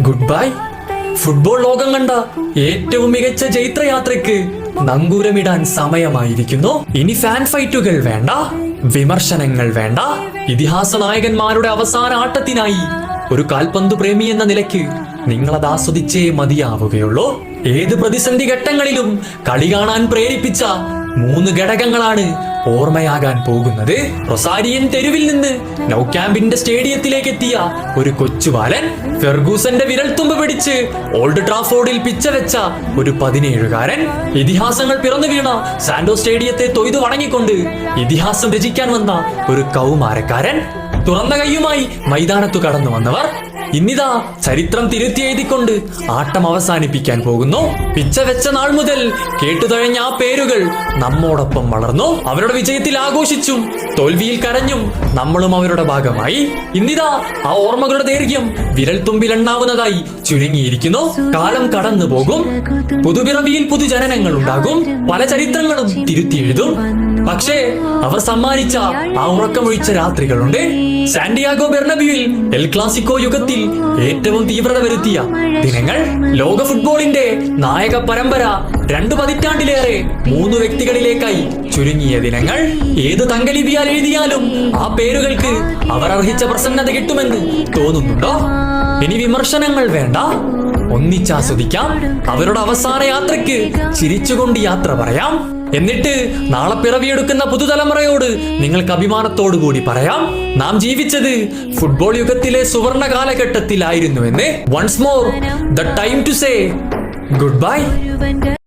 Good bye. Football ലോകം കണ്ട ഏറ്റവും മികച്ച ജൈത്രയാത്രയ്ക്ക് നങ്കൂരമിടാൻ സമയമായിരിക്കുന്നു. ഇനി ഫാൻ ഫൈറ്റുകൾ വേണ്ട, വിമർശനങ്ങൾ വേണ്ട. ഇതിഹാസ നായകന്മാരുടെ അവസാന ആട്ടത്തിനായി ഒരു കാൽപന്തു പ്രേമി എന്ന നിലയ്ക്ക് നിങ്ങളത് ആസ്വദിച്ചേ മതിയാവുകയുള്ളൂ. ഏത് പ്രതിസന്ധി ഘട്ടങ്ങളിലും കളി കാണാൻ പ്രേരിപ്പിച്ച 3 ഘടകങ്ങളാണ് ഓർമ്മയാകാൻ പോകുന്നത്. റൊസാരിയൻ തെരുവിൽ നിന്ന് നൗ ക്യാമ്പിന്റെ സ്റ്റേഡിയത്തിലേക്ക് എത്തിയ ഒരു കൊച്ചുബാലൻ, ഫെർഗൂസന്റെ വിരൽത്തുമ്പ് പിടിച്ച് ഓൾഡ് ട്രാഫോർഡിൽ പിച്ച വെച്ച ഒരു 17കാരൻ, ഇതിഹാസങ്ങൾ പിറന്നു വീണ സാന്റോ സ്റ്റേഡിയത്തെ തൊയ്തു വണങ്ങിക്കൊണ്ട് ഇതിഹാസം രചിക്കാൻ വന്ന ഒരു കൗമാരക്കാരൻ, തുറന്ന കൈയുമായി മൈതാനത്തു കടന്നു വന്നവർ, ഇന്നിതാ ചരിത്രം തിരുത്തി എഴുതിക്കൊണ്ട് ആട്ടം അവസാനിപ്പിക്കാൻ പോകുന്നു. പിച്ച വെച്ച നാൾ മുതൽ കേട്ടുതഴഞ്ഞ ആ പേരുകൾ നമ്മോടൊപ്പം വളർന്നു. അവരുടെ വിജയത്തിൽ ആഘോഷിച്ചും തോൽവിയിൽ കരഞ്ഞും നമ്മളും അവരുടെ ഭാഗമായി. ഇന്നിതാ ആ ഓർമ്മകളുടെ ദൈർഘ്യം വിരൽ തുമ്പിലെണ്ണാവുന്നതായി ചുരുങ്ങിയിരിക്കുന്നു. കാലം കടന്നു പോകും, പുതുപിറവിയിൽ പുതുജനനങ്ങൾ ഉണ്ടാകും, പല ചരിത്രങ്ങളും തിരുത്തി എഴുതും. പക്ഷേ അവർ സമ്മാനിച്ച ആ ഉറക്കമൊഴിച്ച രാത്രികളുണ്ട്. സാന്റിയാഗോ ബെർണബ്യൂവിൽ എൽ ക്ലാസിക്കോ യുഗത്തിൽ ഏറ്റവും തീവ്രത വരുത്തിയ ദിനങ്ങൾ, ലോക ഫുട്ബോളിന്റെ നായക പരമ്പര 2 പതിറ്റാണ്ടിലേറെ 3 വ്യക്തികളിലേക്കായി ചുരുങ്ങിയ ദിനങ്ങൾ. ഏത് തങ്കലിപിയാൽ എഴുതിയാലും ആ പേരുകൾക്ക് അവർ അർഹിച്ച പ്രസന്നത കിട്ടുമെന്ന് തോന്നുന്നുണ്ടോ? ഇനി വിമർശനങ്ങൾ വേണ്ട, ഒന്നിച്ചാസ്വദിക്കാം. അവരുടെ അവസാന യാത്രയ്ക്ക് ചിരിച്ചുകൊണ്ട് യാത്ര പറയാം. എന്നിട്ട് നാളെ പിറവിയെടുക്കുന്ന പുതുതലമുറയോട് നിങ്ങൾക്ക് അഭിമാനത്തോടു കൂടി പറയാം, നാം ജീവിച്ചത് ഫുട്ബോൾ യുഗത്തിലെ സുവർണ കാലഘട്ടത്തിലായിരുന്നുവെന്ന്. Once more the time to say good by.